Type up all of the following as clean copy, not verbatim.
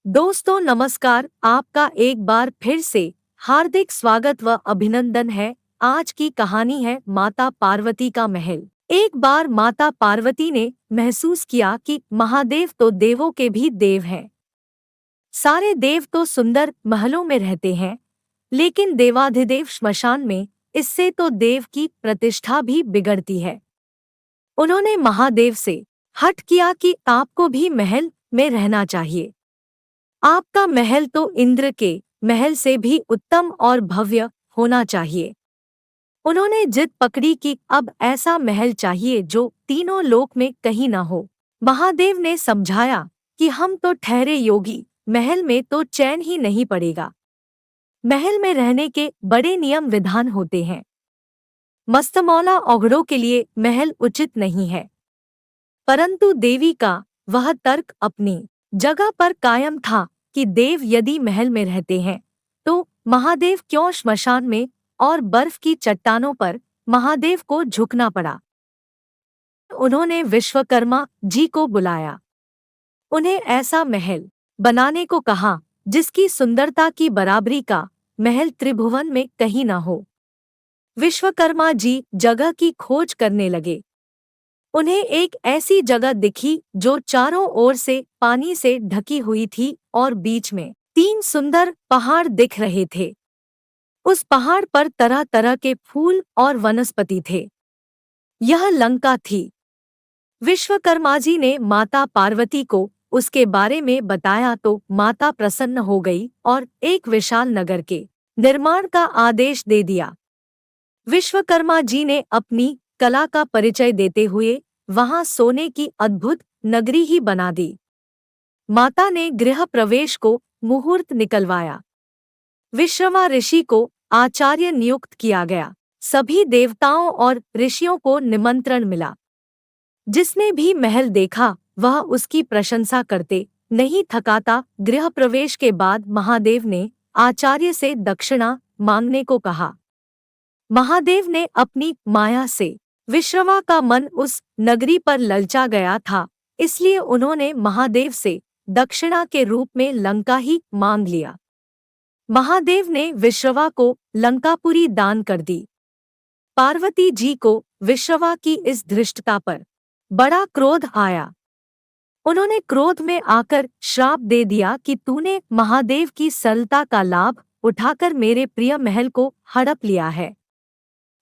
दोस्तों नमस्कार, आपका एक बार फिर से हार्दिक स्वागत व अभिनंदन है। आज की कहानी है माता पार्वती का महल। एक बार माता पार्वती ने महसूस किया कि महादेव तो देवों के भी देव हैं। सारे देव तो सुंदर महलों में रहते हैं, लेकिन देवाधिदेव श्मशान में, इससे तो देव की प्रतिष्ठा भी बिगड़ती है। उन्होंने महादेव से हठ किया कि आपको भी महल में रहना चाहिए। आपका महल तो इंद्र के महल से भी उत्तम और भव्य होना चाहिए। उन्होंने जिद पकड़ी कि अब ऐसा महल चाहिए जो तीनों लोक में कहीं न हो। महादेव ने समझाया कि हम तो ठहरे योगी, महल में तो चैन ही नहीं पड़ेगा। महल में रहने के बड़े नियम विधान होते हैं। मस्तमौला औघड़ों के लिए महल उचित नहीं है। परंतु देवी का वह तर्क अपनी जगह पर कायम था कि देव यदि महल में रहते हैं तो महादेव क्यों श्मशान में, और बर्फ की चट्टानों पर महादेव को झुकना पड़ा। उन्होंने विश्वकर्मा जी को बुलाया। उन्हें ऐसा महल बनाने को कहा जिसकी सुंदरता की बराबरी का महल त्रिभुवन में कहीं न हो। विश्वकर्मा जी जगह की खोज करने लगे। उन्हें एक ऐसी जगह दिखी जो चारों ओर से पानी से ढकी हुई थी और बीच में 3 सुंदर पहाड़ दिख रहे थे। उस पहाड़ पर तरह तरह के फूल और वनस्पति थे। यह लंका थी। विश्वकर्मा जी ने माता पार्वती को उसके बारे में बताया तो माता प्रसन्न हो गई और एक विशाल नगर के निर्माण का आदेश दे दिया। विश्वकर्मा जी ने अपनी कला का परिचय देते हुए वहां सोने की अद्भुत नगरी ही बना दी। माता ने गृह प्रवेश को मुहूर्त निकलवाया। विश्रवा ऋषि को आचार्य नियुक्त किया गया। सभी देवताओं और ऋषियों को निमंत्रण मिला। जिसने भी महल देखा वह उसकी प्रशंसा करते नहीं थकाता। गृह प्रवेश के बाद महादेव ने आचार्य से दक्षिणा मांगने को कहा। महादेव ने अपनी माया से विश्रवा का मन उस नगरी पर ललचा गया था, इसलिए उन्होंने महादेव से दक्षिणा के रूप में लंका ही मांग लिया। महादेव ने विश्रवा को लंकापुरी दान कर दी। पार्वती जी को विश्रवा की इस धृष्टता पर बड़ा क्रोध आया। उन्होंने क्रोध में आकर श्राप दे दिया कि तूने महादेव की सरलता का लाभ उठाकर मेरे प्रिय महल को हड़प लिया है।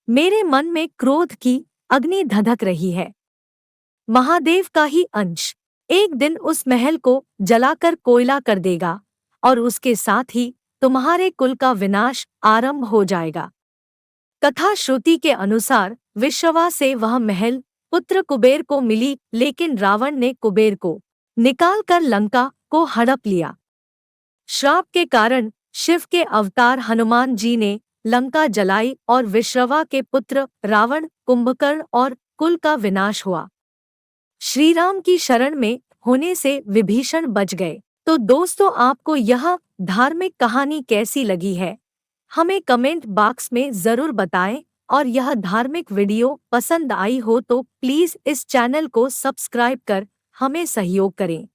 मेरे मन में क्रोध की अग्नि धधक रही है। महादेव का ही अंश एक दिन उस महल को जलाकर कोयला कर देगा और उसके साथ ही तुम्हारे कुल का विनाश आरंभ हो जाएगा। कथा श्रुति के अनुसार विश्रवा से वह महल पुत्र कुबेर को मिली, लेकिन रावण ने कुबेर को निकालकर लंका को हड़प लिया। श्राप के कारण शिव के अवतार हनुमान जी ने लंका जलाई और विश्रवा के पुत्र रावण, कुंभकर्ण और कुल का विनाश हुआ। श्री राम की शरण में होने से विभीषण बच गए। तो दोस्तों, आपको यह धार्मिक कहानी कैसी लगी है हमें कमेंट बॉक्स में जरूर बताएं, और यह धार्मिक वीडियो पसंद आई हो तो प्लीज इस चैनल को सब्सक्राइब कर हमें सहयोग करें।